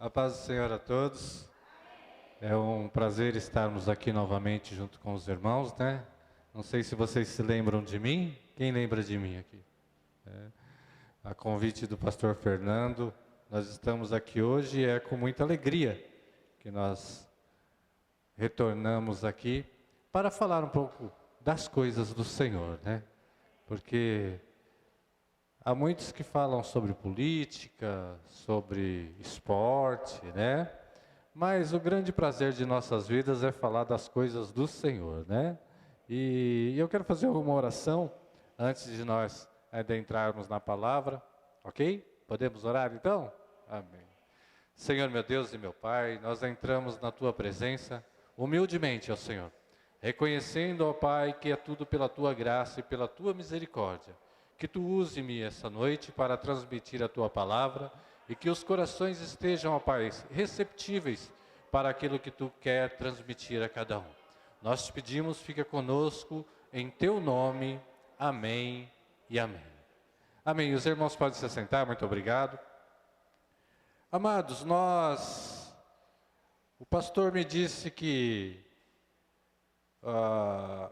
A paz do Senhor a todos. É um prazer estarmos aqui novamente junto com os irmãos, né? Não sei se vocês se lembram de mim. Quem lembra de mim aqui? A convite do pastor Fernando, nós estamos aqui hoje e é com muita alegria que nós retornamos aqui para falar um pouco das coisas do Senhor, né? Porque há muitos que falam sobre política, sobre esporte, né? Mas o grande prazer de nossas vidas é falar das coisas do Senhor, né? E eu quero fazer uma oração antes de nós adentrarmos na palavra, ok? Podemos orar então? Amém. Senhor meu Deus e meu Pai, nós entramos na Tua presença humildemente, ó Senhor, reconhecendo, ó Pai, que é tudo pela Tua graça e pela Tua misericórdia. Que Tu use-me essa noite para transmitir a Tua palavra e que os corações estejam, ó Pai, receptíveis para aquilo que Tu quer transmitir a cada um. Nós te pedimos, fica conosco, em Teu nome, amém e amém. Amém. Os irmãos podem se assentar, muito obrigado. Amados, o pastor me disse que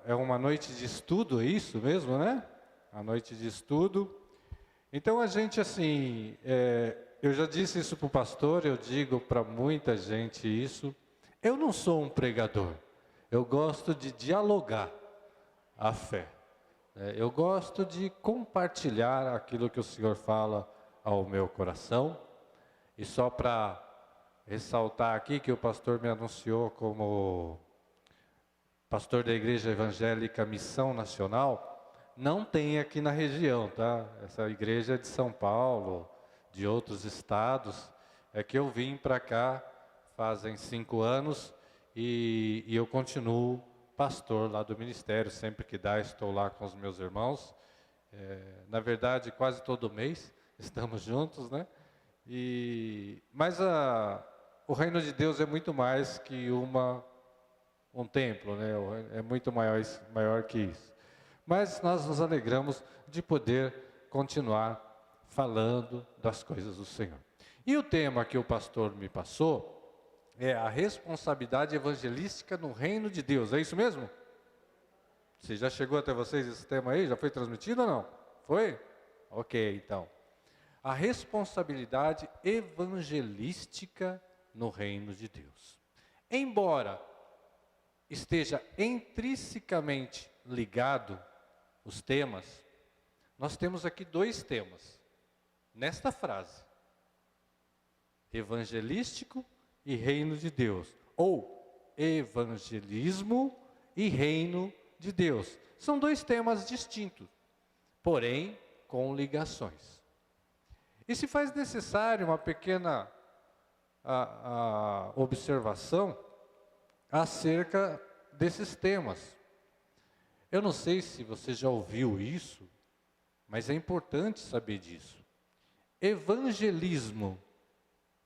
é uma noite de estudo, é isso mesmo, né? A noite de estudo. Então a gente assim, eu já disse isso para o pastor, eu digo para muita gente isso. Eu não sou um pregador, eu gosto de dialogar a fé. Eu gosto de compartilhar aquilo que o Senhor fala ao meu coração. E só para ressaltar aqui que o pastor me anunciou como pastor da Igreja Evangélica Missão Nacional, não tem aqui na região, tá? Essa igreja é de São Paulo, de outros estados. É que eu vim para cá fazem 5 anos e eu continuo pastor lá do ministério. Sempre que dá, estou lá com os meus irmãos. Na verdade, quase todo mês estamos juntos, né? Mas o reino de Deus é muito mais que um templo, né? É muito maior que isso. Mas nós nos alegramos de poder continuar falando das coisas do Senhor. E o tema que o pastor me passou é a responsabilidade evangelística no reino de Deus. É isso mesmo? Se já chegou até vocês esse tema aí? Já foi transmitido ou não? Foi? Ok, então. A responsabilidade evangelística no reino de Deus. Embora esteja intrinsecamente ligado os temas, nós temos aqui 2 temas nesta frase: evangelístico e reino de Deus, ou evangelismo e reino de Deus. São 2 temas distintos, porém com ligações. E se faz necessário uma pequena observação acerca desses temas. Eu não sei se você já ouviu isso, mas é importante saber disso. Evangelismo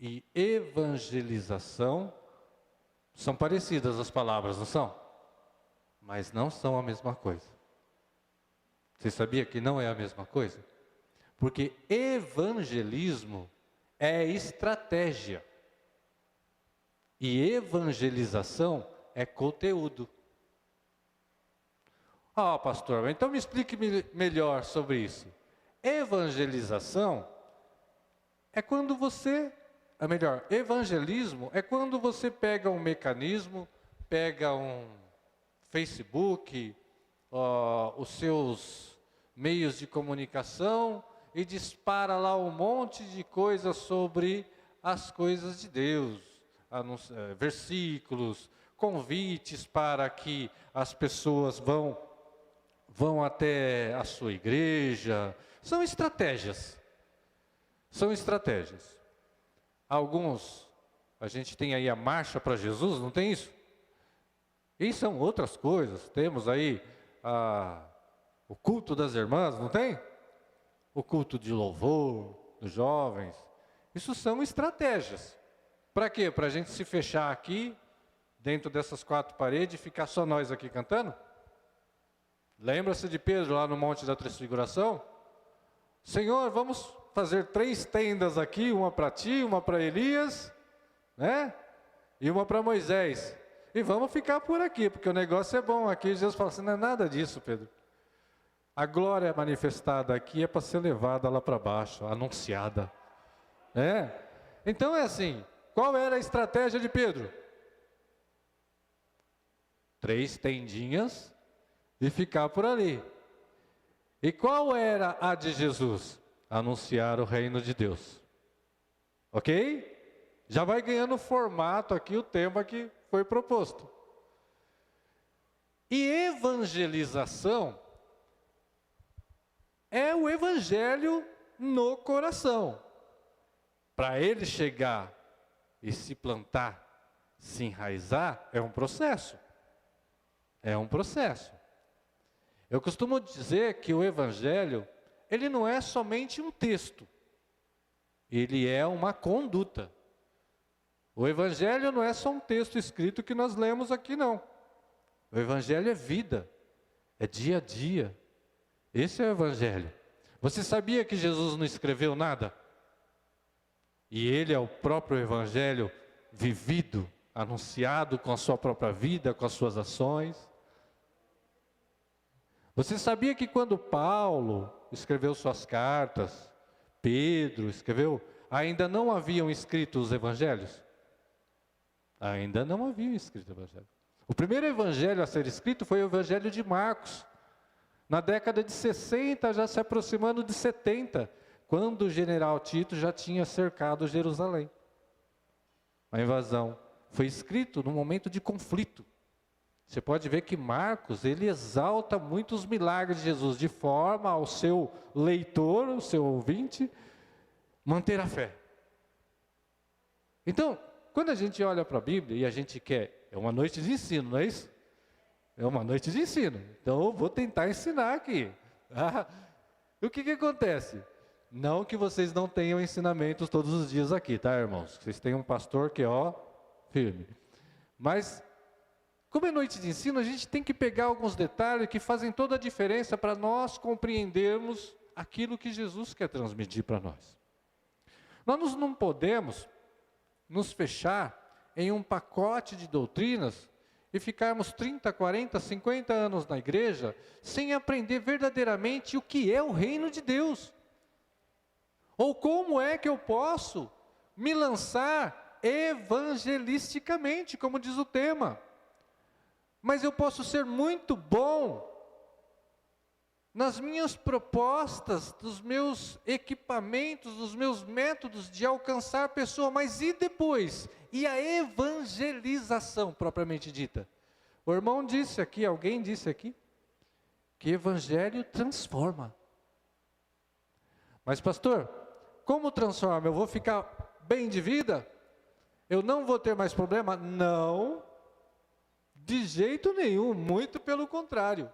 e evangelização são parecidas as palavras, não são? Mas não são a mesma coisa. Você sabia que não é a mesma coisa? Porque evangelismo é estratégia e evangelização é conteúdo. Pastor, então me explique melhor sobre isso. Evangelização é quando evangelismo é quando você pega um mecanismo, pega um Facebook, os seus meios de comunicação e dispara lá um monte de coisas sobre as coisas de Deus, versículos, convites para que as pessoas vão até a sua igreja. São estratégias. Alguns, a gente tem aí a Marcha para Jesus, não tem isso? E são outras coisas. Temos aí o culto das irmãs, não tem? O culto de louvor dos jovens. Isso são estratégias. Para quê? Para a gente se fechar aqui, dentro dessas 4 paredes, e ficar só nós aqui cantando? Lembra-se de Pedro lá no Monte da Transfiguração? Senhor, vamos fazer 3 tendas aqui, uma para ti, uma para Elias né? E uma para Moisés. E vamos ficar por aqui, porque o negócio é bom aqui. Jesus fala assim, não é nada disso, Pedro. A glória manifestada aqui é para ser levada lá para baixo, anunciada. Então é assim, qual era a estratégia de Pedro? 3 tendinhas e ficar por ali. E qual era a de Jesus? Anunciar o reino de Deus. Ok? Já vai ganhando formato aqui o tema que foi proposto. E evangelização é o evangelho no coração. Para ele chegar e se plantar, se enraizar, é um processo. É um processo. Eu costumo dizer que o evangelho, ele não é somente um texto. Ele é uma conduta. O evangelho não é só um texto escrito que nós lemos aqui, não. O evangelho é vida, é dia a dia. Esse é o evangelho. Você sabia que Jesus não escreveu nada? E ele é o próprio evangelho vivido, anunciado com a sua própria vida, com as suas ações. Você sabia que quando Paulo escreveu suas cartas, Pedro escreveu, ainda não haviam escrito os evangelhos? Ainda não haviam escrito o evangelho. O primeiro evangelho a ser escrito foi o evangelho de Marcos. Na década de 60, já se aproximando de 70, quando o general Tito já tinha cercado Jerusalém. A invasão foi escrito num momento de conflito. Você pode ver que Marcos, ele exalta muitos milagres de Jesus, de forma ao seu leitor, o seu ouvinte, manter a fé. Então, quando a gente olha para a Bíblia e a gente quer, é uma noite de ensino, não é isso? É uma noite de ensino, então eu vou tentar ensinar aqui. O que acontece? Não que vocês não tenham ensinamentos todos os dias aqui, tá, irmãos? Vocês têm um pastor que é, firme. Mas, como é noite de ensino, a gente tem que pegar alguns detalhes que fazem toda a diferença para nós compreendermos aquilo que Jesus quer transmitir para nós. Nós não podemos nos fechar em um pacote de doutrinas e ficarmos 30, 40, 50 anos na igreja sem aprender verdadeiramente o que é o reino de Deus. Ou como é que eu posso me lançar evangelisticamente, como diz o tema. Mas eu posso ser muito bom nas minhas propostas, dos meus equipamentos, dos meus métodos de alcançar a pessoa, mas e depois? E a evangelização propriamente dita? O irmão disse aqui, alguém disse aqui, que evangelho transforma. Mas pastor, como transforma? Eu vou ficar bem de vida? Eu não vou ter mais problema? Não, de jeito nenhum, muito pelo contrário.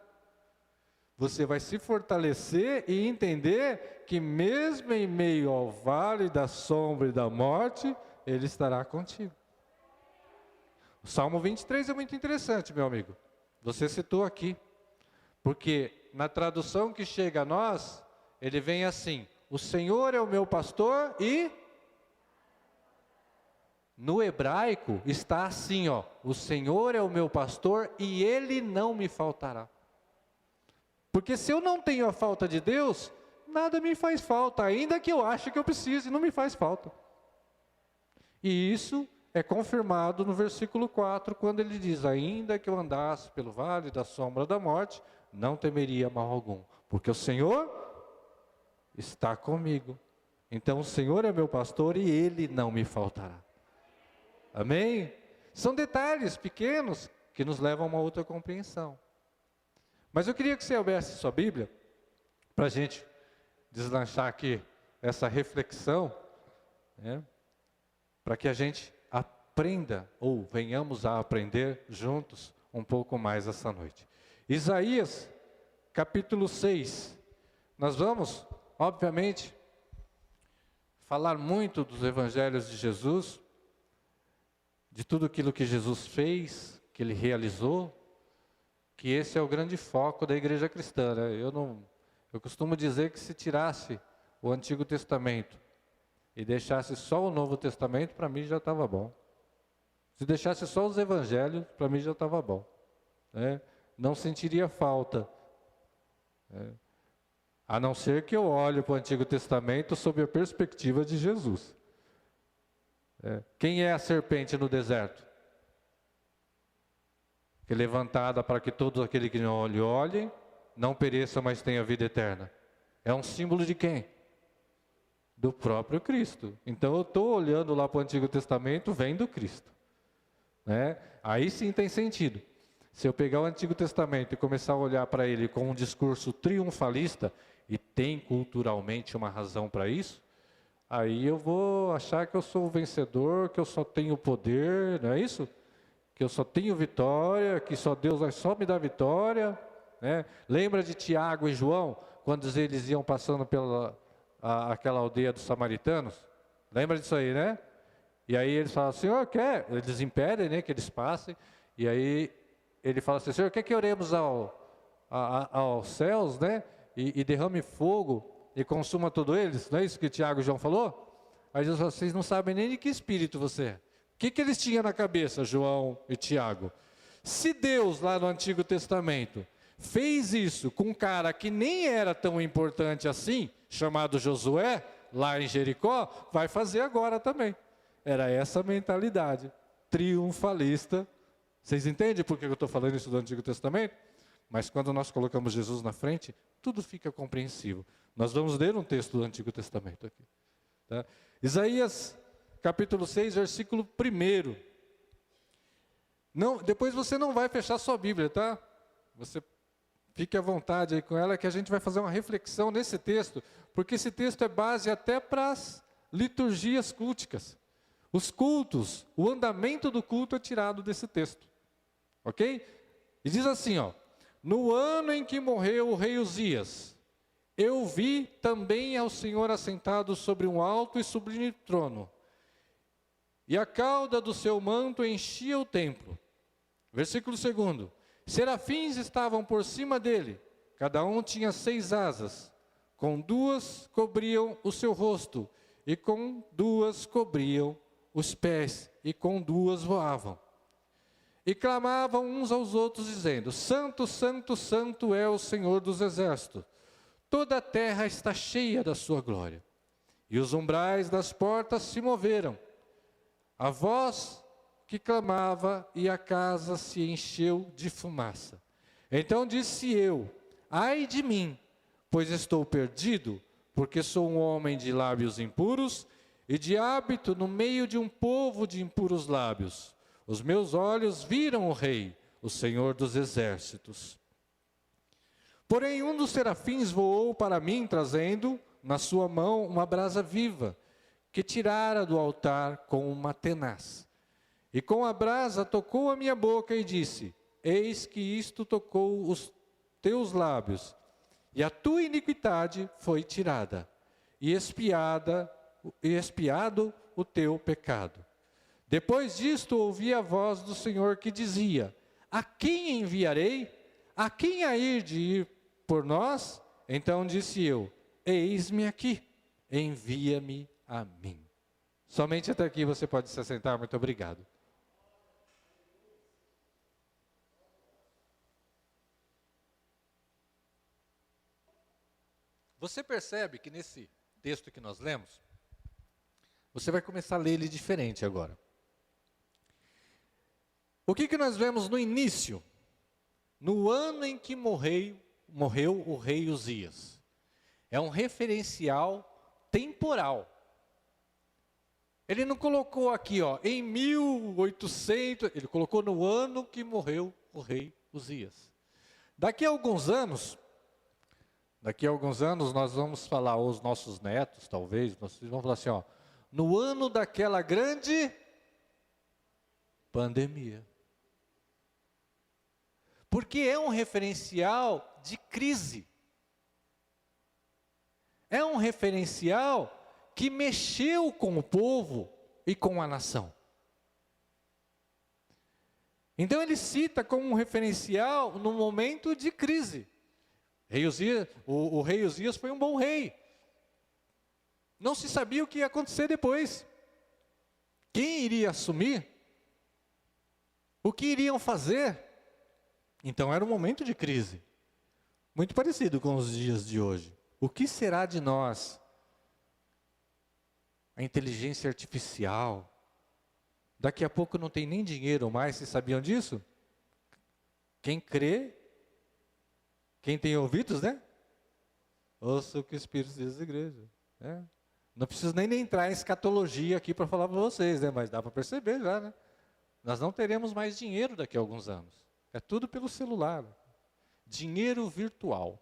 Você vai se fortalecer e entender que mesmo em meio ao vale da sombra e da morte, Ele estará contigo. O Salmo 23 é muito interessante, meu amigo. Você citou aqui. Porque na tradução que chega a nós, ele vem assim: o Senhor é o meu pastor e... No hebraico está assim, o Senhor é o meu pastor e Ele não me faltará. Porque se eu não tenho a falta de Deus, nada me faz falta, ainda que eu ache que eu precise, não me faz falta. E isso é confirmado no versículo 4, quando ele diz: ainda que eu andasse pelo vale da sombra da morte, não temeria mal algum, porque o Senhor está comigo. Então o Senhor é meu pastor e Ele não me faltará. Amém? São detalhes pequenos que nos levam a uma outra compreensão. Mas eu queria que você abrisse sua Bíblia, para a gente deslanchar aqui essa reflexão, para que a gente aprenda, ou venhamos a aprender juntos um pouco mais essa noite. Isaías, capítulo 6. Nós vamos, obviamente, falar muito dos evangelhos de Jesus, de tudo aquilo que Jesus fez, que Ele realizou, que esse é o grande foco da igreja cristã, né? Eu costumo dizer que se tirasse o Antigo Testamento e deixasse só o Novo Testamento, para mim já estava bom. Se deixasse só os evangelhos, para mim já estava bom, né? Não sentiria falta, né? A não ser que eu olhe para o Antigo Testamento sob a perspectiva de Jesus. Quem é a serpente no deserto? Que é levantada para que todo aquele que não olhe, não pereça, mas tenha vida eterna. É um símbolo de quem? Do próprio Cristo. Então eu estou olhando lá para o Antigo Testamento, vendo Cristo, né? Aí sim tem sentido. Se eu pegar o Antigo Testamento e começar a olhar para ele com um discurso triunfalista, e tem culturalmente uma razão para isso, aí eu vou achar que eu sou o vencedor, que eu só tenho poder, não é isso? Que eu só tenho vitória, que só Deus vai só me dar vitória, né? Lembra de Tiago e João, quando eles iam passando pela aquela aldeia dos samaritanos? Lembra disso aí, né? E aí eles falam, Senhor, quer? Eles impedem, né, que eles passem, e aí ele fala assim, Senhor, quer que oremos aos céus, né? E derrame fogo e consuma todos eles? Não é isso que Tiago e João falou? Aí Jesus falou, vocês não sabem nem de que espírito você é. O que eles tinham na cabeça, João e Tiago? Se Deus, lá no Antigo Testamento, fez isso com um cara que nem era tão importante assim, chamado Josué, lá em Jericó, vai fazer agora também. Era essa mentalidade triunfalista. Vocês entendem por que eu estou falando isso do Antigo Testamento? Mas quando nós colocamos Jesus na frente, tudo fica compreensível. Nós vamos ler um texto do Antigo Testamento aqui, tá? Isaías, capítulo 6, versículo 1. Não, depois você não vai fechar sua Bíblia, tá? Você fique à vontade aí com ela, que a gente vai fazer uma reflexão nesse texto, porque esse texto é base até para as liturgias culticas. Os cultos, o andamento do culto é tirado desse texto, ok? E diz assim, ó, no ano em que morreu o rei Uzias, eu vi também ao Senhor assentado sobre um alto e sublime trono, e a cauda do seu manto enchia o templo. Versículo 2, serafins estavam por cima dele, cada um tinha 6 asas, com 2 cobriam o seu rosto, e com 2 cobriam os pés, e com 2 voavam. E clamavam uns aos outros, dizendo, Santo, Santo, Santo é o Senhor dos exércitos, toda a terra está cheia da sua glória. E os umbrais das portas se moveram, a voz que clamava, e a casa se encheu de fumaça. Então disse eu, ai de mim, pois estou perdido, porque sou um homem de lábios impuros, e de hábito no meio de um povo de impuros lábios. Os meus olhos viram o Rei, o Senhor dos exércitos. Porém, um dos serafins voou para mim, trazendo na sua mão uma brasa viva, que tirara do altar com uma tenaz. E com a brasa tocou a minha boca e disse, eis que isto tocou os teus lábios, e a tua iniquidade foi tirada, e expiado o teu pecado. Depois disto ouvi a voz do Senhor que dizia, a quem enviarei? A quem há de ir por nós? Então disse eu, eis-me aqui, envia-me a mim. Somente até aqui você pode se assentar, muito obrigado. Você percebe que nesse texto que nós lemos, você vai começar a ler ele diferente agora. O que nós vemos no início? No ano em que morreu o rei Uzias. É um referencial temporal. Ele não colocou aqui, ó, em 1800, ele colocou no ano que morreu o rei Uzias. Daqui a alguns anos nós vamos falar, aos nossos netos, talvez, nós vamos falar assim, ó, no ano daquela grande pandemia. Porque é um referencial de crise. É um referencial que mexeu com o povo e com a nação. Então ele cita como um referencial no momento de crise. O rei Uzias foi um bom rei. Não se sabia o que ia acontecer depois. Quem iria assumir O que iriam fazer? Então era um momento de crise, muito parecido com os dias de hoje. O que será de nós? A inteligência artificial. Daqui a pouco não tem nem dinheiro mais, vocês sabiam disso? Quem crê, quem tem ouvidos, né? Ouça o que o Espírito diz à igreja. Né? Não preciso nem entrar em escatologia aqui para falar para vocês, né? Mas dá para perceber já, né? Nós não teremos mais dinheiro daqui a alguns anos. É tudo pelo celular. Dinheiro virtual.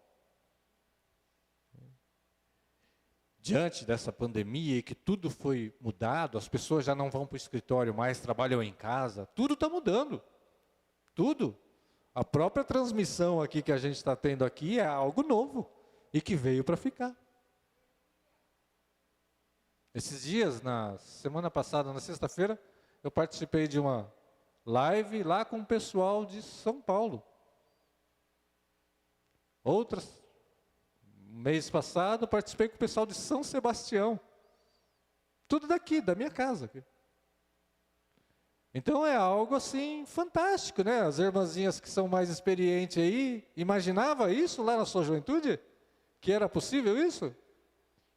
Diante dessa pandemia e que tudo foi mudado, as pessoas já não vão para o escritório mais, trabalham em casa, tudo está mudando. Tudo. A própria transmissão aqui que a gente está tendo aqui é algo novo e que veio para ficar. Esses dias, na semana passada, na sexta-feira, eu participei de uma live lá com o pessoal de São Paulo. Mês passado, participei com o pessoal de São Sebastião. Tudo daqui, da minha casa. Então é algo assim fantástico, né? As irmãzinhas que são mais experientes aí, imaginava isso lá na sua juventude? Que era possível isso?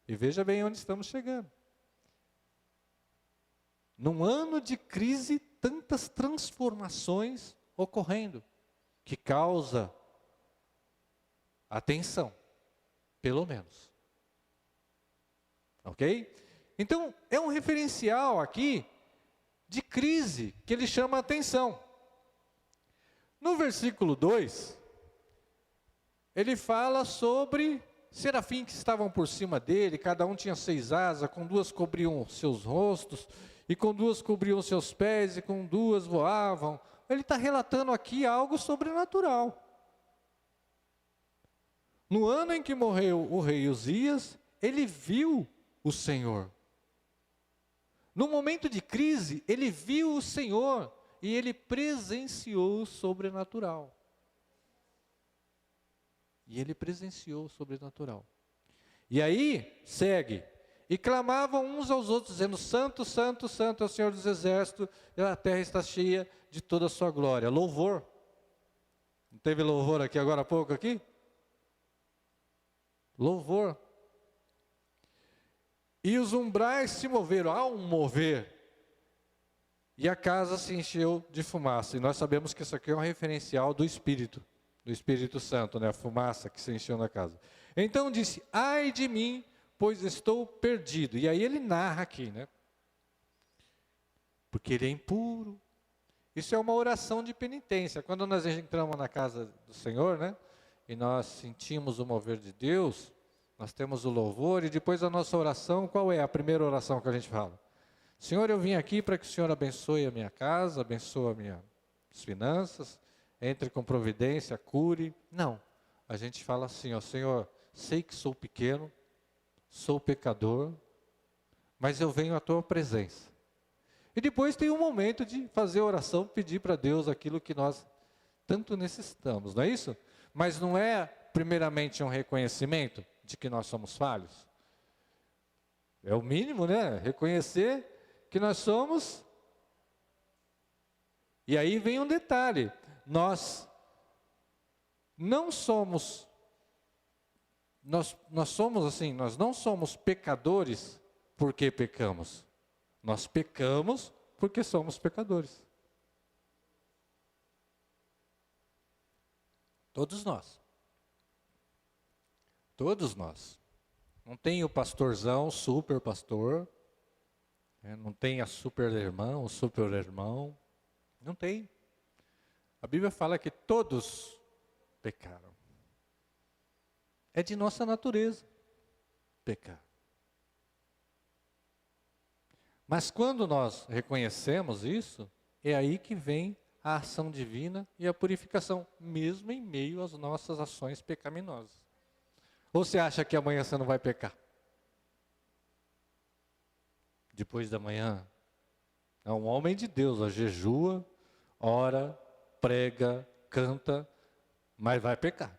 E veja bem onde estamos chegando. Num ano de crise, tantas transformações ocorrendo, que causa atenção, pelo menos. Ok? Então, é um referencial aqui de crise que ele chama a atenção. No versículo 2, ele fala sobre serafins que estavam por cima dele, cada um tinha 6 asas, com 2 cobriam seus rostos, e com 2 cobriam seus pés, e com 2 voavam. Ele está relatando aqui algo sobrenatural. No ano em que morreu o rei Uzias, ele viu o Senhor. No momento de crise, ele viu o Senhor e ele presenciou o sobrenatural. E ele presenciou o sobrenatural. E aí, segue. E clamavam uns aos outros, dizendo: Santo, Santo, Santo é o Senhor dos Exércitos, e a terra está cheia de toda a sua glória. Louvor. Não teve louvor aqui agora há pouco aqui? Louvor. E os umbrais se moveram, há um mover. E a casa se encheu de fumaça. E nós sabemos que isso aqui é um referencial do Espírito Santo, né? A fumaça que se encheu na casa. Então disse: ai de mim, pois estou perdido. E aí ele narra aqui, né? Porque ele é impuro. Isso é uma oração de penitência. Quando nós entramos na casa do Senhor, né? E nós sentimos o mover de Deus, nós temos o louvor, e depois a nossa oração, qual é a primeira oração que a gente fala? Senhor, eu vim aqui para que o Senhor abençoe a minha casa, abençoe as minhas finanças, entre com providência, cure. Não, a gente fala assim, ó, Senhor, sei que sou pequeno, sou pecador, mas eu venho à tua presença. E depois tem um momento de fazer oração, pedir para Deus aquilo que nós tanto necessitamos, não é isso? Mas não é primeiramente um reconhecimento de que nós somos falhos? É o mínimo, né? Reconhecer que nós somos. E aí vem um detalhe, nós não somos, nós somos assim, nós não somos pecadores porque pecamos. Nós pecamos porque somos pecadores. Todos nós. Todos nós. Não tem o pastorzão, super pastor. Não tem a super irmã, o super irmão. Não tem. A Bíblia fala que todos pecaram. É de nossa natureza pecar. Mas quando nós reconhecemos isso, é aí que vem a ação divina e a purificação, mesmo em meio às nossas ações pecaminosas. Ou você acha que amanhã você não vai pecar? Depois da manhã? É um homem de Deus, ó, jejua, ora, prega, canta, mas vai pecar.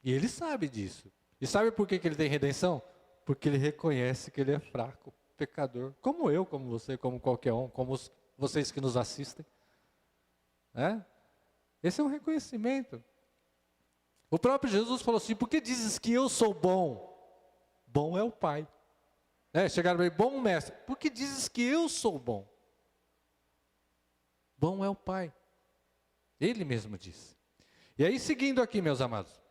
E ele sabe disso. E sabe por que ele tem redenção? Porque ele reconhece que ele é fraco, pecador. Como eu, como você, como qualquer um, como vocês que nos assistem. né? Esse é um reconhecimento. O próprio Jesus falou assim: por que dizes que eu sou bom? Bom é o Pai. Chegaram para ele: bom mestre, por que dizes que eu sou bom? Bom é o Pai. Ele mesmo disse. E aí, seguindo aqui, meus amados,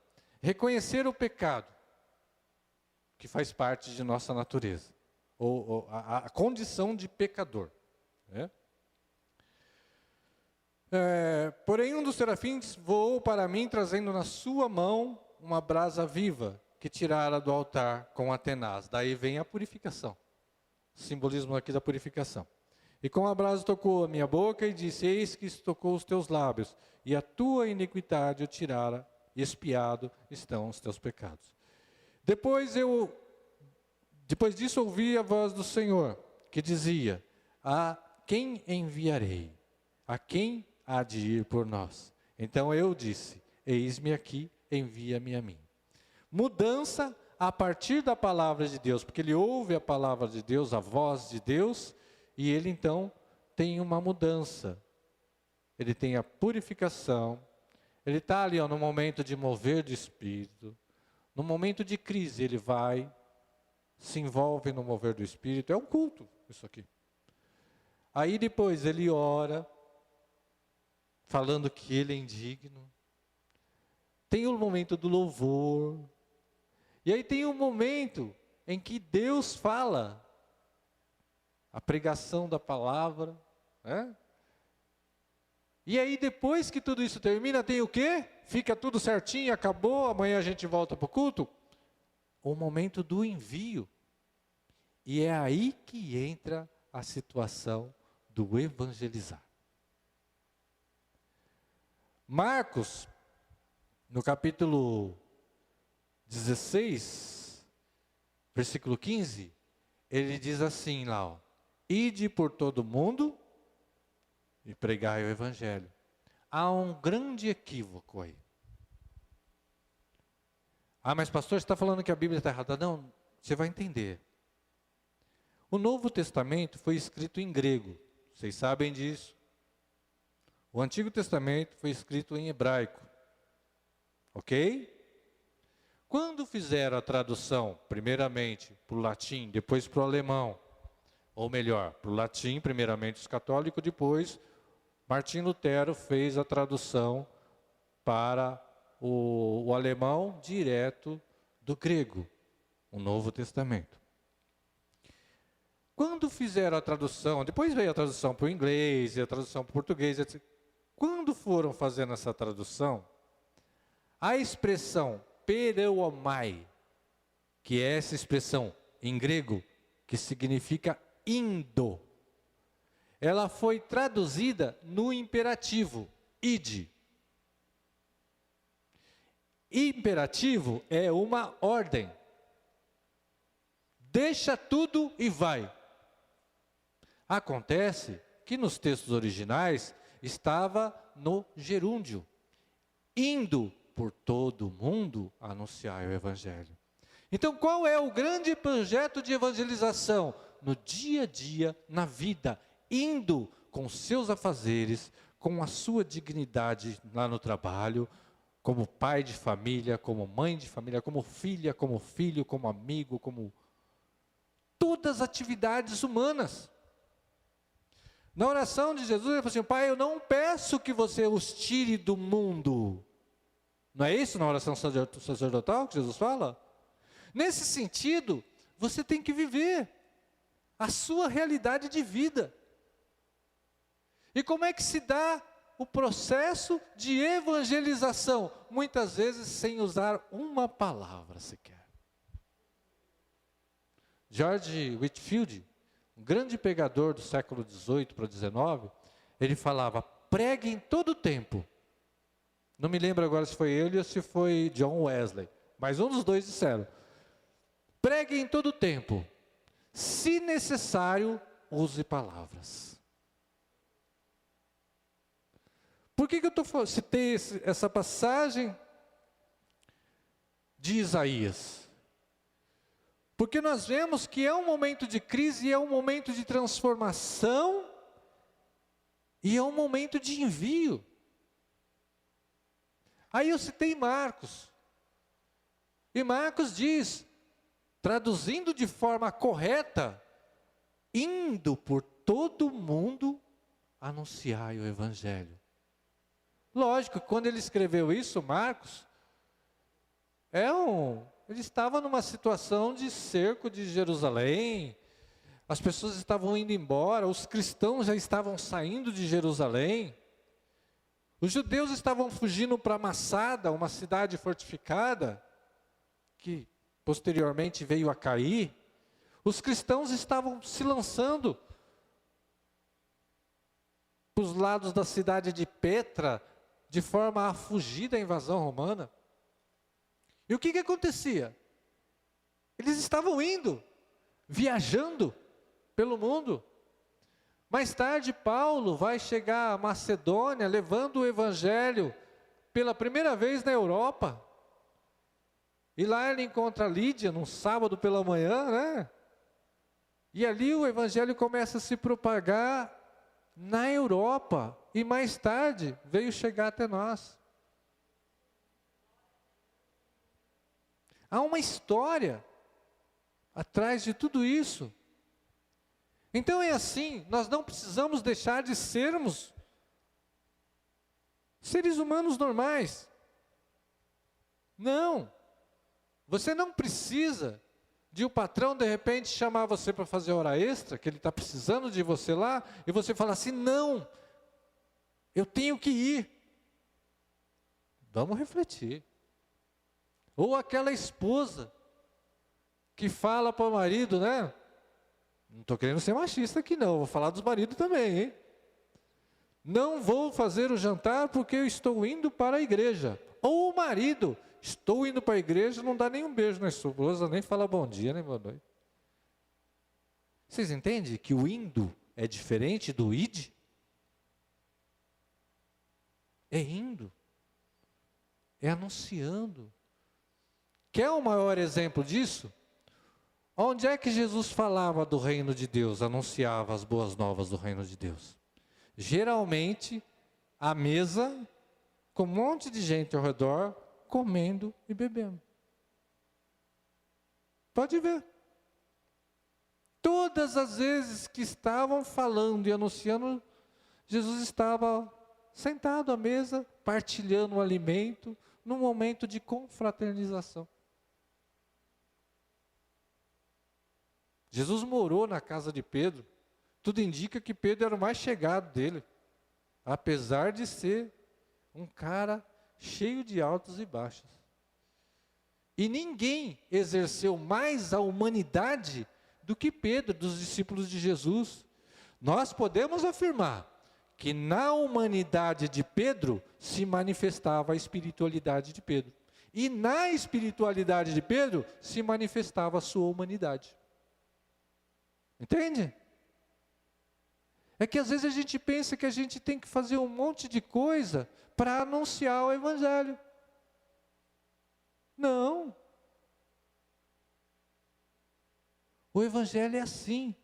reconhecer o pecado, que faz parte de nossa natureza, ou a condição de pecador, né? Porém, um dos serafins voou para mim, trazendo na sua mão uma brasa viva, que tirara do altar com a tenaz. Daí vem a purificação. Simbolismo aqui da purificação. E com a brasa tocou a minha boca e disse: eis que isto tocou os teus lábios, e a tua iniquidade o tirara, e expiado estão os teus pecados. Depois disso ouvi a voz do Senhor, que dizia: a quem enviarei? A quem há de ir por nós? Então eu disse: eis-me aqui, envia-me a mim. Mudança a partir da palavra de Deus, porque ele ouve a palavra de Deus, a voz de Deus, e ele então tem uma mudança. Ele tem a purificação, ele está ali no momento de mover do Espírito, no momento de crise ele vai, se envolve no mover do Espírito, é um culto isso aqui. Aí depois ele ora, falando que ele é indigno. Tem o momento do louvor. E aí tem um momento em que Deus fala, a pregação da palavra, né? E aí depois que tudo isso termina, tem o quê? Fica tudo certinho, acabou, amanhã a gente volta para o culto? O momento do envio. E é aí que entra a situação do evangelizar. Marcos, no capítulo 16, versículo 15, ele diz assim lá, ó: ide por todo mundo e pregai o evangelho. Há um grande equívoco aí. Ah, mas pastor, você está falando que a Bíblia está errada? Não, você vai entender. O Novo Testamento foi escrito em grego, vocês sabem disso. O Antigo Testamento foi escrito em hebraico, ok? Quando fizeram a tradução, primeiramente para o latim, depois para o alemão, ou melhor, para o latim, primeiramente os católicos, depois Martim Lutero fez a tradução para o alemão direto do grego, o Novo Testamento. Quando fizeram a tradução, depois veio a tradução para o inglês, e a tradução para o português, etc. Quando foram fazendo essa tradução, a expressão pereuomai, que é essa expressão em grego, que significa indo, ela foi traduzida no imperativo, ide. Imperativo é uma ordem. Deixa tudo e vai. Acontece que nos textos originais estava no gerúndio, indo por todo o mundo anunciar o evangelho. Então, qual é o grande projeto de evangelização? No dia a dia, na vida, indo com seus afazeres, com a sua dignidade lá no trabalho, como pai de família, como mãe de família, como filha, como filho, como amigo, como todas as atividades humanas. Na oração de Jesus, ele falou assim: Pai, eu não peço que você os tire do mundo. Não é isso na oração sacerdotal que Jesus fala? Nesse sentido, você tem que viver a sua realidade de vida. E como é que se dá o processo de evangelização? Muitas vezes sem usar uma palavra sequer. George Whitefield, um grande pregador do século XVIII para XIX, ele falava: pregue em todo o tempo. Não me lembro agora se foi ele ou se foi John Wesley, mas um dos dois disseram: pregue em todo o tempo. Se necessário, use palavras. Por que eu citei essa passagem de Isaías? Porque nós vemos que é um momento de crise, é um momento de transformação, e é um momento de envio. Aí eu citei Marcos. E Marcos diz, traduzindo de forma correta, indo por todo mundo anunciar o Evangelho. Lógico, quando ele escreveu isso, Marcos, ele estava numa situação de cerco de Jerusalém, as pessoas estavam indo embora, os cristãos já estavam saindo de Jerusalém, os judeus estavam fugindo para Massada, uma cidade fortificada, que posteriormente veio a cair. Os cristãos estavam se lançando para os lados da cidade de Petra, de forma a fugir da invasão romana. E o que acontecia? Eles estavam indo, viajando pelo mundo. Mais tarde, Paulo vai chegar a Macedônia, levando o Evangelho pela primeira vez na Europa. E lá ele encontra Lídia, num sábado pela manhã, né? E ali o Evangelho começa a se propagar na Europa. E mais tarde veio chegar até nós. Há uma história atrás de tudo isso. Então é assim, nós não precisamos deixar de sermos seres humanos normais. Não. Você não precisa de um patrão de repente chamar você para fazer hora extra, que ele está precisando de você lá, e você fala assim, não, eu tenho que ir. Vamos refletir. Ou aquela esposa que fala para o marido, né? Não estou querendo ser machista aqui não, vou falar dos maridos também, hein? Não vou fazer o jantar porque eu estou indo para a igreja. Ou o marido, estou indo para a igreja, não dá nem um beijo na esposa, nem fala bom dia, nem boa noite. Vocês entendem que o indo é diferente do id? É indo, é anunciando. Quer o maior exemplo disso? Onde é que Jesus falava do reino de Deus, anunciava as boas novas do reino de Deus? Geralmente, à mesa, com um monte de gente ao redor, comendo e bebendo. Pode ver. Todas as vezes que estavam falando e anunciando, Jesus estava sentado à mesa, partilhando o alimento, num momento de confraternização. Jesus morou na casa de Pedro. Tudo indica que Pedro era o mais chegado dele, apesar de ser um cara cheio de altos e baixos. E ninguém exerceu mais a humanidade do que Pedro, dos discípulos de Jesus. Nós podemos afirmar que na humanidade de Pedro se manifestava a espiritualidade de Pedro. E na espiritualidade de Pedro se manifestava a sua humanidade. Entende? É que às vezes a gente pensa que a gente tem que fazer um monte de coisa para anunciar o Evangelho. Não. O Evangelho é assim.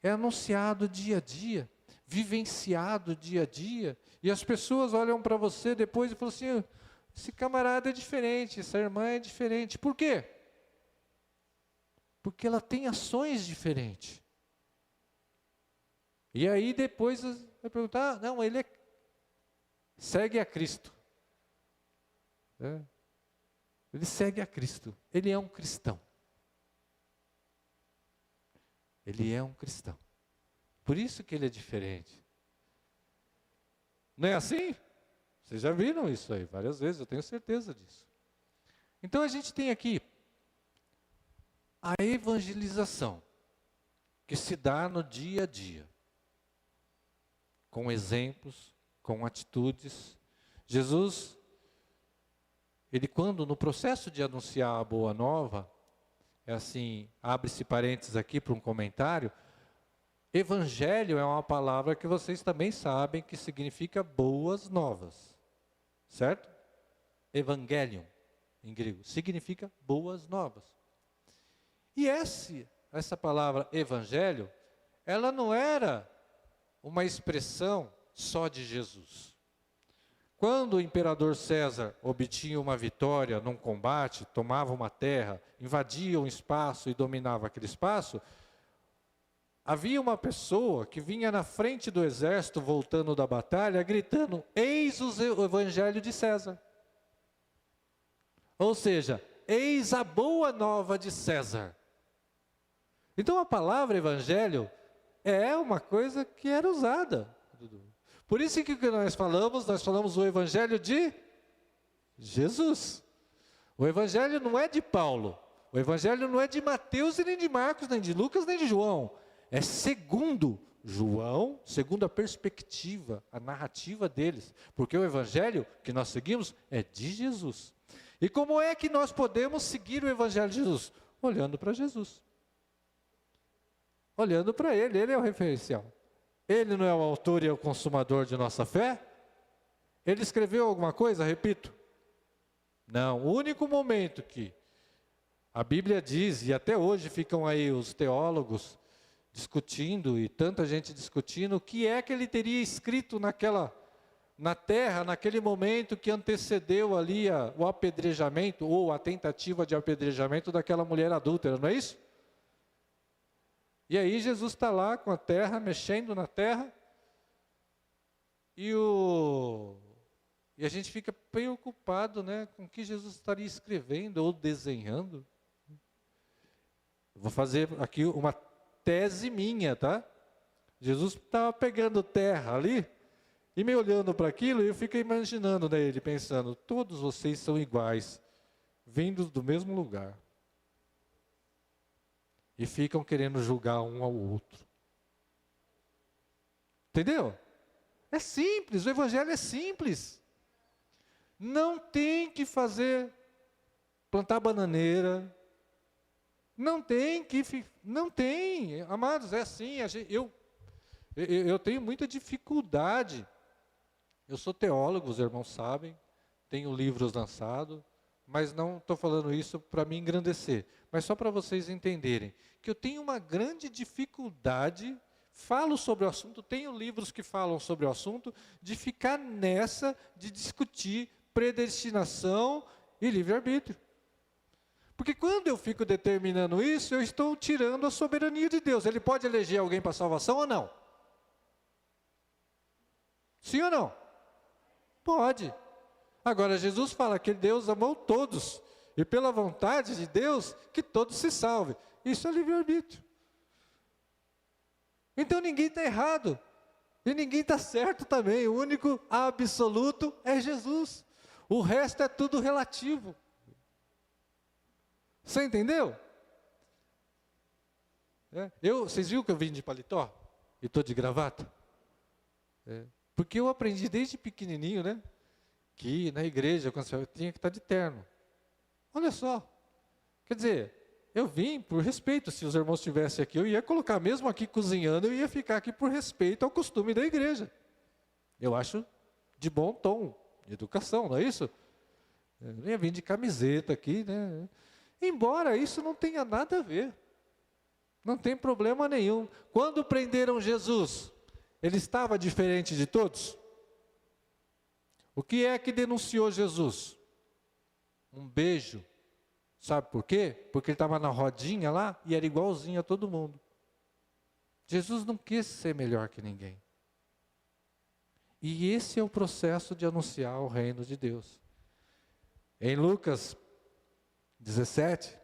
É anunciado dia a dia, vivenciado dia a dia. E as pessoas olham para você depois e falam assim, esse camarada é diferente, essa irmã é diferente. Por quê? Porque ela tem ações diferentes. E aí depois vai perguntar, não, ele segue a Cristo. Ele segue a Cristo, ele é um cristão. Ele é um cristão. Por isso que ele é diferente. Não é assim? Vocês já viram isso aí várias vezes, eu tenho certeza disso. Então a gente tem aqui a evangelização, que se dá no dia a dia, com exemplos, com atitudes. Jesus, ele quando no processo de anunciar a boa nova, é assim, abre-se parênteses aqui para um comentário, evangelho é uma palavra que vocês também sabem que significa boas novas, certo? Evangelion, em grego, significa boas novas. E essa palavra evangelho, ela não era uma expressão só de Jesus. Quando o imperador César obtinha uma vitória num combate, tomava uma terra, invadia um espaço e dominava aquele espaço, havia uma pessoa que vinha na frente do exército, voltando da batalha, gritando: eis o evangelho de César. Ou seja, eis a boa nova de César. Então a palavra evangelho é uma coisa que era usada. Por isso que nós falamos o evangelho de Jesus. O evangelho não é de Paulo. O evangelho não é de Mateus e nem de Marcos, nem de Lucas, nem de João. É segundo João, segundo a perspectiva, a narrativa deles. Porque o evangelho que nós seguimos é de Jesus. E como é que nós podemos seguir o evangelho de Jesus? Olhando para Jesus. Olhando para ele é o referencial. Ele não é o autor e é o consumador de nossa fé? Ele escreveu alguma coisa, repito? Não, o único momento que a Bíblia diz, e até hoje ficam aí os teólogos discutindo, e tanta gente discutindo, o que é que ele teria escrito na terra, naquele momento que antecedeu ali o apedrejamento, ou a tentativa de apedrejamento daquela mulher adúltera, não é isso? E aí Jesus está lá com a terra, mexendo na terra, e a gente fica preocupado, né, com o que Jesus estaria escrevendo ou desenhando. Vou fazer aqui uma tese minha, tá? Jesus estava pegando terra ali, e me olhando para aquilo, e eu fico imaginando, né, ele pensando: todos vocês são iguais, vindos do mesmo lugar. E ficam querendo julgar um ao outro. Entendeu? É simples, o evangelho é simples. Não tem que plantar bananeira. Não tem, amados, é assim. Eu tenho muita dificuldade. Eu sou teólogo, os irmãos sabem, tenho livros lançados, mas não estou falando isso para me engrandecer, mas só para vocês entenderem que eu tenho uma grande dificuldade, falo sobre o assunto, tenho livros que falam sobre o assunto, de ficar nessa, de discutir predestinação e livre-arbítrio. Porque quando eu fico determinando isso, eu estou tirando a soberania de Deus. Ele pode eleger alguém para salvação ou não? Sim ou não? Pode. Agora, Jesus fala que Deus amou todos, e pela vontade de Deus, que todos se salvem. Isso é livre-arbítrio. Então ninguém está errado, e ninguém está certo também. O único absoluto é Jesus. O resto é tudo relativo. Você entendeu? Vocês viram que eu vim de paletó? E estou de gravata? Porque eu aprendi desde pequenininho, né? Que na igreja, quando eu tinha que estar de terno. Olha só. Quer dizer, eu vim por respeito. Se os irmãos estivessem aqui, eu ia colocar, mesmo aqui cozinhando, eu ia ficar aqui por respeito ao costume da igreja. Eu acho de bom tom, de educação, não é isso? Eu não ia vir de camiseta aqui, né? Embora isso não tenha nada a ver. Não tem problema nenhum. Quando prenderam Jesus, ele estava diferente de todos? O que é que denunciou Jesus? Um beijo. Sabe por quê? Porque ele estava na rodinha lá e era igualzinho a todo mundo. Jesus não quis ser melhor que ninguém. E esse é o processo de anunciar o reino de Deus. Em Lucas 17,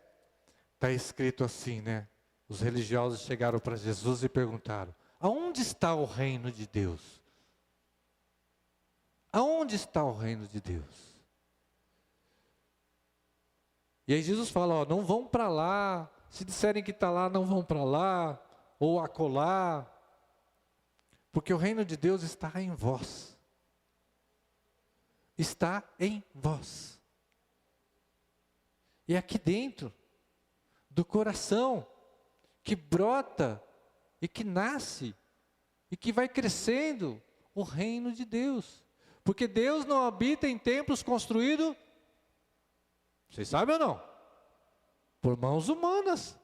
está escrito assim, né? Os religiosos chegaram para Jesus e perguntaram: aonde está o reino de Deus? Aonde está o reino de Deus? E aí Jesus fala: não vão para lá, se disserem que está lá, não vão para lá, ou acolá, porque o reino de Deus está em vós. Está em vós. E aqui dentro, do coração, que brota e que nasce, e que vai crescendo o reino de Deus. Porque Deus não habita em templos construídos, vocês sabem ou não? Por mãos humanas.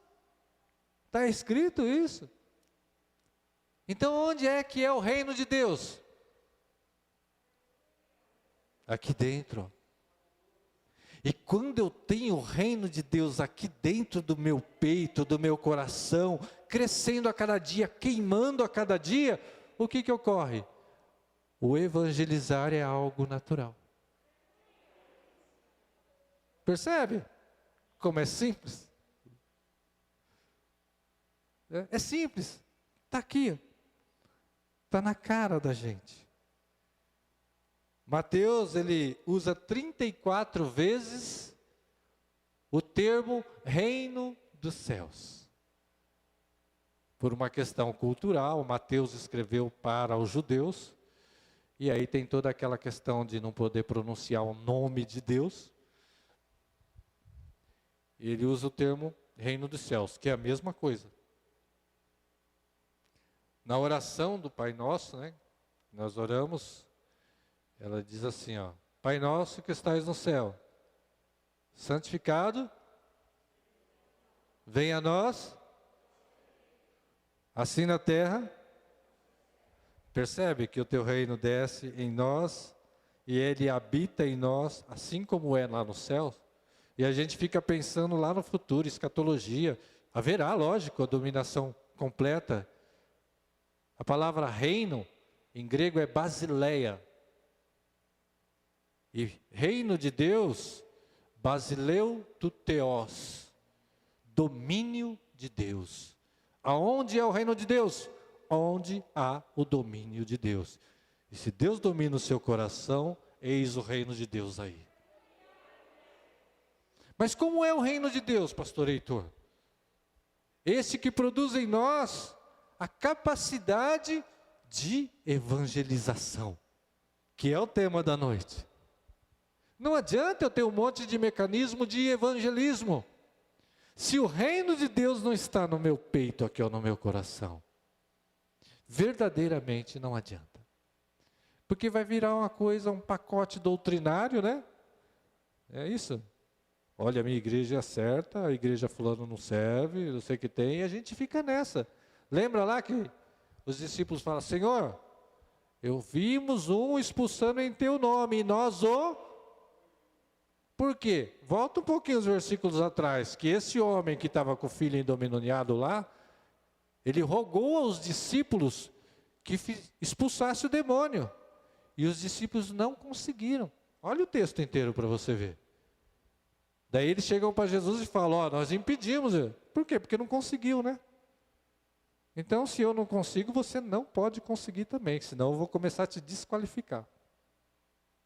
Está escrito isso. Então onde é que é o reino de Deus? aqui dentro. E quando eu tenho o reino de Deus aqui dentro do meu peito, do meu coração, crescendo a cada dia, queimando a cada dia, o que ocorre? O evangelizar é algo natural. Percebe como é simples? É simples, está aqui, está na cara da gente. Mateus, ele usa 34 vezes o termo reino dos céus. Por uma questão cultural, Mateus escreveu para os judeus, e aí tem toda aquela questão de não poder pronunciar o nome de Deus. Ele usa o termo reino dos céus, que é a mesma coisa. Na oração do Pai Nosso, né, nós oramos, ela diz assim, ó, Pai Nosso que estais no céu, santificado, venha a nós, assim na terra. Percebe que o teu reino desce em nós, e ele habita em nós, assim como é lá no céu. E a gente fica pensando lá no futuro, escatologia, haverá, lógico, a dominação completa. A palavra reino, em grego é basileia. E reino de Deus, basileu tu theos, domínio de Deus. Aonde é o reino de Deus? Onde há o domínio de Deus. E se Deus domina o seu coração, eis o reino de Deus aí. Mas como é o reino de Deus, pastor Heitor? Esse que produz em nós a capacidade de evangelização, que é o tema da noite. Não adianta eu ter um monte de mecanismo de evangelismo, se o reino de Deus não está no meu peito, aqui ou no meu coração. Verdadeiramente não adianta. Porque vai virar uma coisa, um pacote doutrinário, né? É isso. Olha, a minha igreja é certa, a igreja fulano não serve, eu sei que tem, e a gente fica nessa. Lembra lá que os discípulos falam, Senhor, eu vimos um expulsando em teu nome, e nós o... Por quê? Volta um pouquinho os versículos atrás, que esse homem que estava com o filho endemoniado lá, ele rogou aos discípulos que expulsasse o demônio. E os discípulos não conseguiram. Olha o texto inteiro para você ver. Daí eles chegam para Jesus e falam, ó, nós impedimos. Por quê? Porque não conseguiu, né? Então, se eu não consigo, você não pode conseguir também, senão eu vou começar a te desqualificar.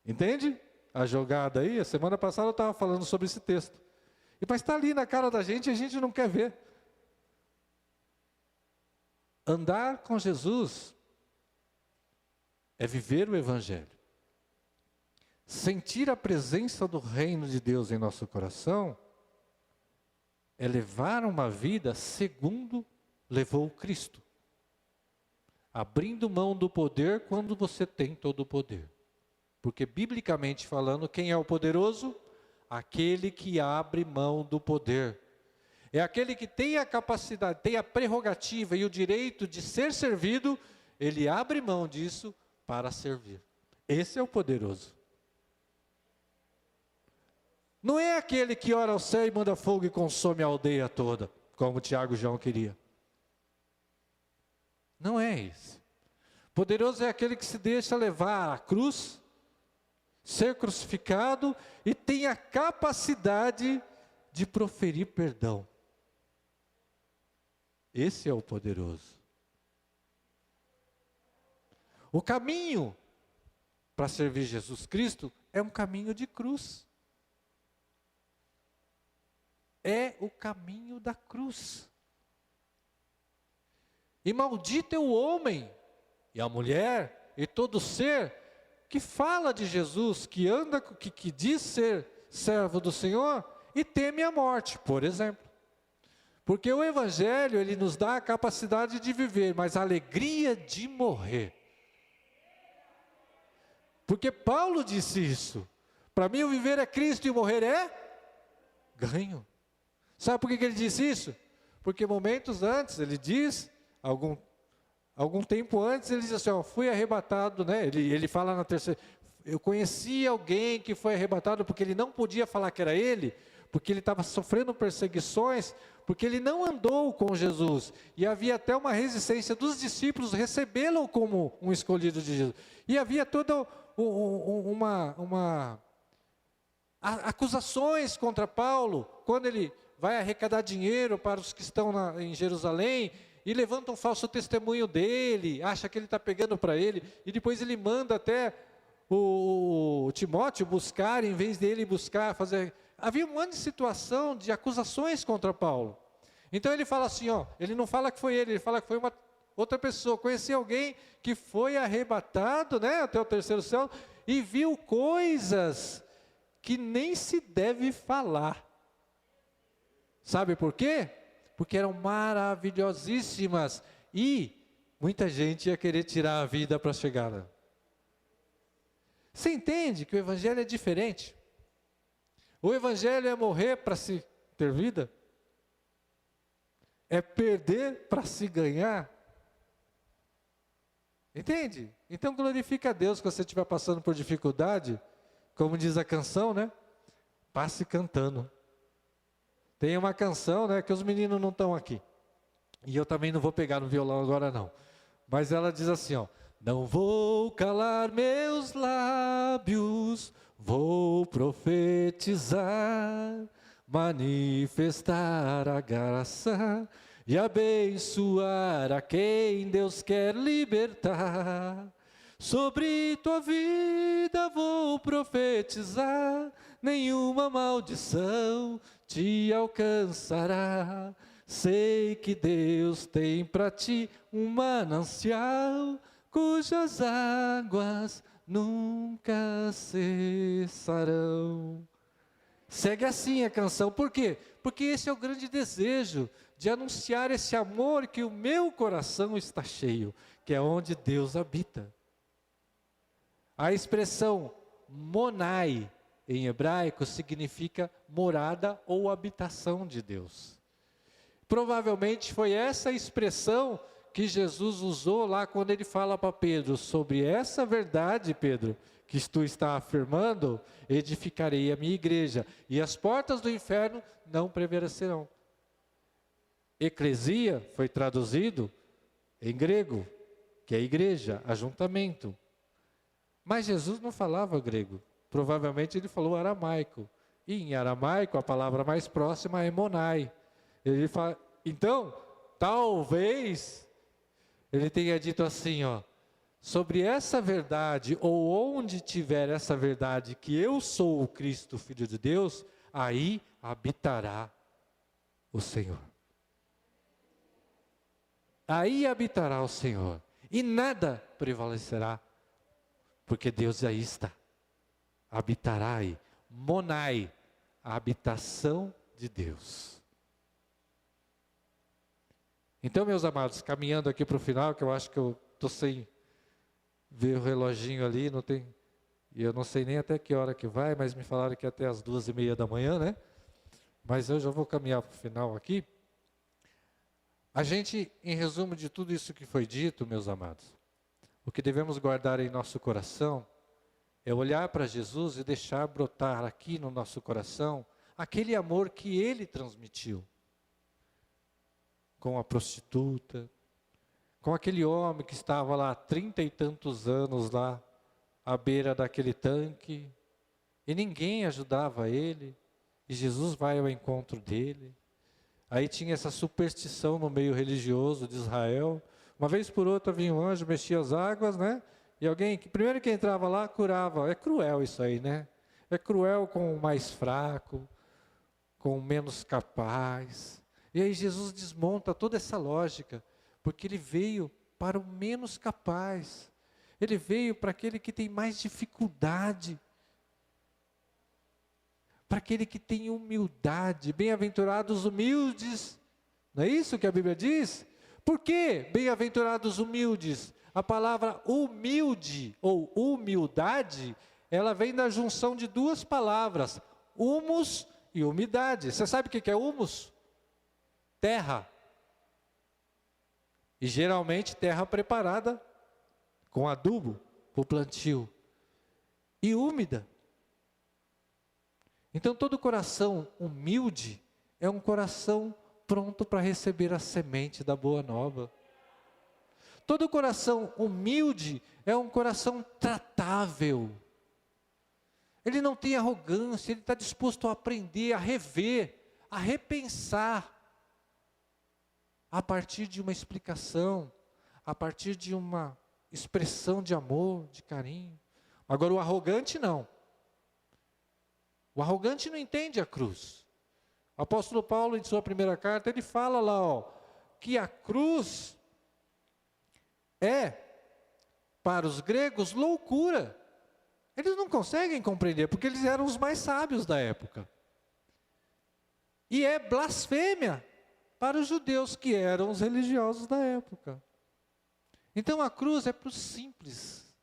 Entende? A jogada aí, a semana passada eu estava falando sobre esse texto. Mas está ali na cara da gente e a gente não quer ver. Andar com Jesus é viver o Evangelho. Sentir a presença do reino de Deus em nosso coração é levar uma vida segundo levou Cristo. Abrindo mão do poder quando você tem todo o poder. Porque, biblicamente falando, quem é o poderoso? Aquele que abre mão do poder. É aquele que tem a capacidade, tem a prerrogativa e o direito de ser servido, ele abre mão disso para servir. Esse é o poderoso. Não é aquele que ora ao céu e manda fogo e consome a aldeia toda, como Tiago e João queria. Não é esse. Poderoso é aquele que se deixa levar à cruz, ser crucificado e tem a capacidade de proferir perdão. Esse é o poderoso. O caminho para servir Jesus Cristo é um caminho de cruz. É o caminho da cruz. E maldito é o homem, e a mulher, e todo ser que fala de Jesus, que anda, que diz ser servo do Senhor e teme a morte, por exemplo. Porque o Evangelho, ele nos dá a capacidade de viver, mas a alegria de morrer. Porque Paulo disse isso. Para mim o viver é Cristo e o morrer é ganho. Sabe por que ele disse isso? Porque momentos antes, ele diz, algum tempo antes, ele diz assim, ó, fui arrebatado, né? Ele fala na terceira, eu conheci alguém que foi arrebatado porque ele não podia falar que era ele, porque ele estava sofrendo perseguições, porque ele não andou com Jesus. E havia até uma resistência dos discípulos recebê-lo como um escolhido de Jesus. E havia toda acusações contra Paulo, quando ele vai arrecadar dinheiro para os que estão em Jerusalém, e levanta um falso testemunho dele, acha que ele está pegando para ele, e depois ele manda até o Timóteo buscar, em vez dele buscar, fazer... Havia um monte de situação de acusações contra Paulo. Então ele fala assim, ele não fala que foi ele fala que foi uma outra pessoa. Conheci alguém que foi arrebatado, né, até o terceiro céu, e viu coisas que nem se deve falar. Sabe por quê? Porque eram maravilhosíssimas, e muita gente ia querer tirar a vida para chegar lá. Você entende que o evangelho é diferente? O evangelho é morrer para se ter vida? É perder para se ganhar? Entende? Então glorifica a Deus quando você estiver passando por dificuldade, como diz a canção, né? Passe cantando. Tem uma canção, né, que os meninos não estão aqui. E eu também não vou pegar no violão agora não. Mas ela diz assim, não vou calar meus lábios, vou profetizar, manifestar a graça e abençoar a quem Deus quer libertar. Sobre tua vida vou profetizar, nenhuma maldição te alcançará. Sei que Deus tem para ti um manancial, cujas águas nunca cessarão. Segue assim a canção, por quê? Porque esse é o grande desejo, de anunciar esse amor que o meu coração está cheio, que é onde Deus habita. A expressão monai, em hebraico, significa morada ou habitação de Deus. Provavelmente foi essa expressão que Jesus usou lá quando ele fala para Pedro, sobre essa verdade, Pedro, que tu está afirmando, edificarei a minha igreja, e as portas do inferno não prevalecerão. Eclesia foi traduzido em grego, que é igreja, ajuntamento. Mas Jesus não falava grego, provavelmente ele falou aramaico. E em aramaico a palavra mais próxima é monai. Ele fala, então, talvez ele tenha dito assim, sobre essa verdade, ou onde tiver essa verdade, que eu sou o Cristo, Filho de Deus, aí habitará o Senhor. Aí habitará o Senhor, e nada prevalecerá, porque Deus aí está. Habitará aí, monai, a habitação de Deus. Então, meus amados, caminhando aqui para o final, que eu acho que eu estou sem ver o reloginho ali, não tem, e eu não sei nem até que hora que vai, mas me falaram que até as 2:30 da manhã, né? Mas eu já vou caminhar para o final aqui. A gente, em resumo de tudo isso que foi dito, meus amados, o que devemos guardar em nosso coração é olhar para Jesus e deixar brotar aqui no nosso coração aquele amor que Ele transmitiu. Com a prostituta, com aquele homem que estava lá há 30 e tantos anos lá, à beira daquele tanque, e ninguém ajudava ele, e Jesus vai ao encontro dele. Aí tinha essa superstição no meio religioso de Israel, uma vez por outra vinha um anjo, mexia as águas, né? E alguém, primeiro que entrava lá, curava. É cruel isso aí, né? É cruel com o mais fraco, com o menos capaz. E aí Jesus desmonta toda essa lógica, porque ele veio para o menos capaz. Ele veio para aquele que tem mais dificuldade. Para aquele que tem humildade. Bem-aventurados humildes. Não é isso que a Bíblia diz? Por que bem-aventurados humildes? A palavra humilde ou humildade, ela vem da junção de duas palavras, humus e umidade. Você sabe o que é humus? Terra. E geralmente terra preparada com adubo para o plantio. e úmida. Então todo coração humilde é um coração pronto para receber a semente da boa nova. Todo coração humilde é um coração tratável. Ele não tem arrogância, ele está disposto a aprender, a rever, a repensar, a partir de uma explicação, a partir de uma expressão de amor, de carinho. Agora o arrogante não. O arrogante não entende a cruz. O apóstolo Paulo, em sua primeira carta, ele fala lá, que a cruz é, para os gregos, loucura. Eles não conseguem compreender, porque eles eram os mais sábios da época. E é blasfêmia para os judeus, que eram os religiosos da época. Então a cruz é para os simples,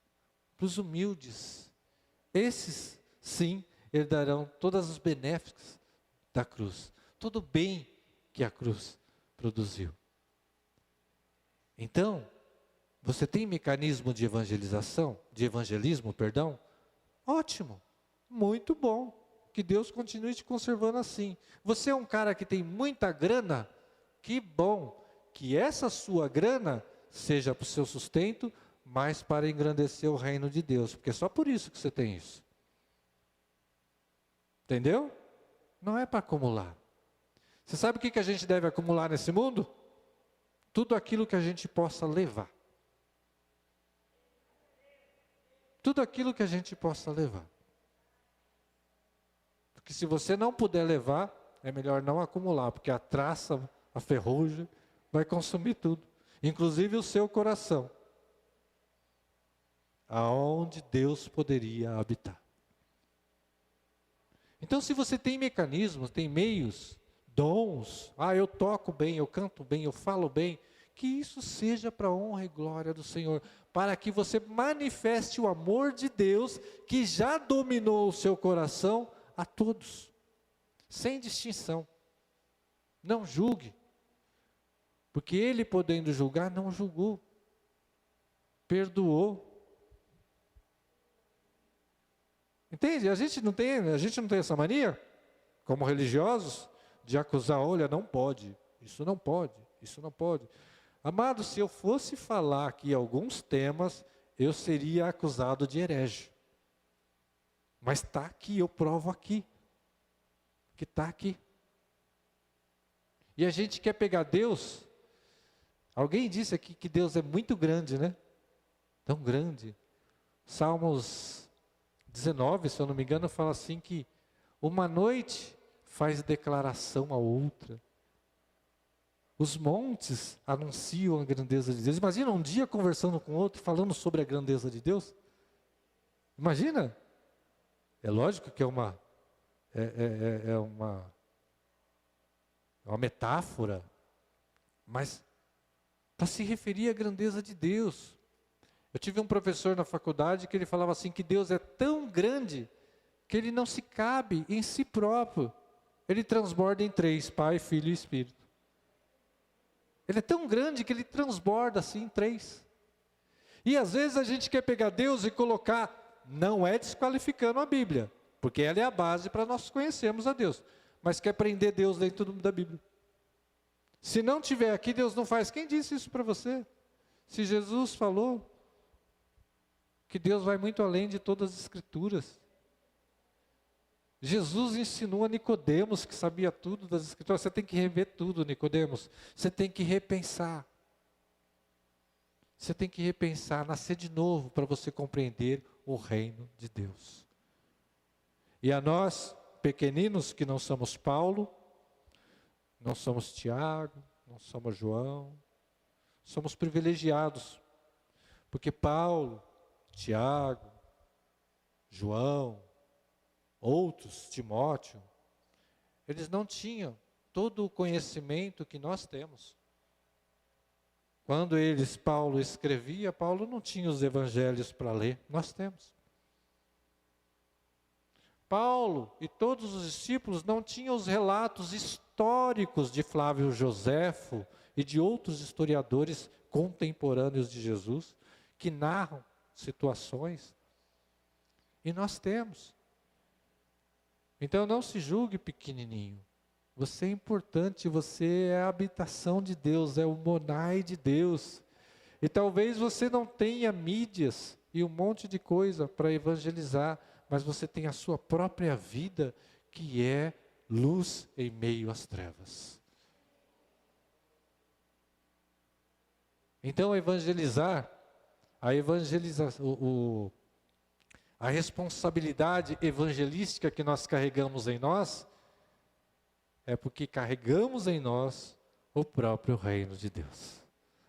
para os humildes. Esses, sim, herdarão todas as benéficas da cruz, todo o bem que a cruz produziu. Então, você tem mecanismo de evangelismo, perdão? Ótimo, muito bom. Que Deus continue te conservando assim. Você é um cara que tem muita grana? Que bom que essa sua grana seja para o seu sustento, mas para engrandecer o reino de Deus, porque é só por isso que você tem isso. Entendeu? Não é para acumular. Você sabe o que a gente deve acumular nesse mundo? Tudo aquilo que a gente possa levar. Tudo aquilo que a gente possa levar. Porque se você não puder levar, é melhor não acumular, porque a traça, a ferrugem, vai consumir tudo, inclusive o seu coração, aonde Deus poderia habitar. Então, se você tem mecanismos, tem meios, dons, eu toco bem, eu canto bem, eu falo bem, que isso seja para a honra e glória do Senhor, para que você manifeste o amor de Deus, que já dominou o seu coração, a todos, sem distinção. Não julgue, porque Ele, podendo julgar, não julgou, perdoou. Entende? A gente não tem essa mania, como religiosos, de acusar, olha, não pode, isso não pode, isso não pode. Amado, se eu fosse falar aqui alguns temas, eu seria acusado de herege. Mas está aqui, eu provo aqui, que está aqui. E a gente quer pegar Deus. Alguém disse aqui que Deus é muito grande, né? Tão grande. Salmos 19, se eu não me engano, fala assim que uma noite faz declaração a outra. Os montes anunciam a grandeza de Deus. Imagina um dia conversando com outro, falando sobre a grandeza de Deus. Imagina. É lógico que é uma metáfora, mas para se referir à grandeza de Deus. Eu tive um professor na faculdade que ele falava assim, que Deus é tão grande que ele não se cabe em si próprio. Ele transborda em três, Pai, Filho e Espírito. Ele é tão grande que ele transborda assim em três. E às vezes a gente quer pegar Deus e colocar, não é desqualificando a Bíblia, porque ela é a base para nós conhecermos a Deus, mas quer prender Deus dentro da Bíblia. Se não tiver aqui, Deus não faz. Quem disse isso para você? Se Jesus falou que Deus vai muito além de todas as Escrituras. Jesus ensinou a Nicodemos, que sabia tudo das Escrituras. Você tem que rever tudo, Nicodemos. Você tem que repensar. Você tem que repensar, nascer de novo para você compreender o reino de Deus. E a nós, pequeninos, que não somos Paulo, não somos Tiago, não somos João, somos privilegiados, porque Paulo, Tiago, João, outros, Timóteo, eles não tinham todo o conhecimento que nós temos. Quando Paulo escrevia, Paulo não tinha os evangelhos para ler, nós temos. Paulo e todos os discípulos não tinham os relatos históricos de Flávio Joséfo e de outros historiadores contemporâneos de Jesus, que narram situações. E nós temos. Então não se julgue pequenininho. Você é importante, você é a habitação de Deus, é o monai de Deus. E talvez você não tenha mídias e um monte de coisa para evangelizar, mas você tem a sua própria vida, que é luz em meio às trevas. Então a responsabilidade evangelística que nós carregamos em nós, é porque carregamos em nós o próprio reino de Deus.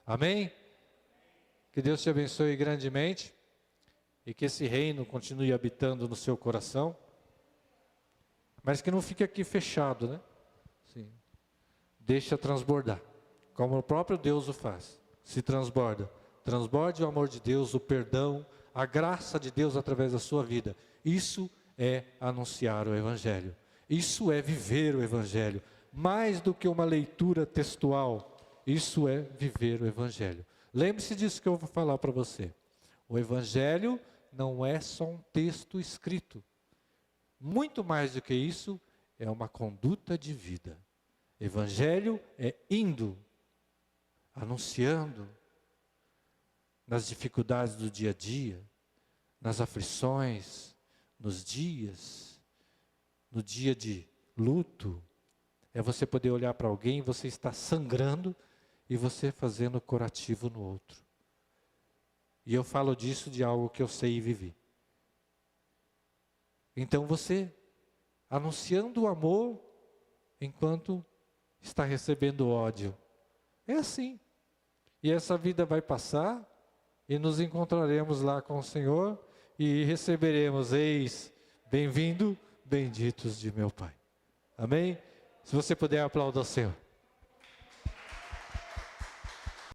Amém? Que Deus te abençoe grandemente e que esse reino continue habitando no seu coração, mas que não fique aqui fechado, né? Sim. Deixa transbordar, como o próprio Deus o faz. Se transborda. Transborde o amor de Deus, o perdão, a graça de Deus através da sua vida. Isso é anunciar o Evangelho. Isso é viver o Evangelho. Mais do que uma leitura textual, isso é viver o Evangelho. Lembre-se disso que eu vou falar para você. O Evangelho não é só um texto escrito. Muito mais do que isso, é uma conduta de vida. Evangelho é indo, anunciando, nas dificuldades do dia a dia, nas aflições, nos dias, no dia de luto. É você poder olhar para alguém, você está sangrando e você fazendo curativo no outro. E eu falo disso de algo que eu sei e vivi. Então você, anunciando o amor, enquanto está recebendo ódio. É assim. E essa vida vai passar, e nos encontraremos lá com o Senhor, e receberemos, eis, bem-vindo, benditos de meu Pai. Amém? Se você puder, aplauda ao Senhor.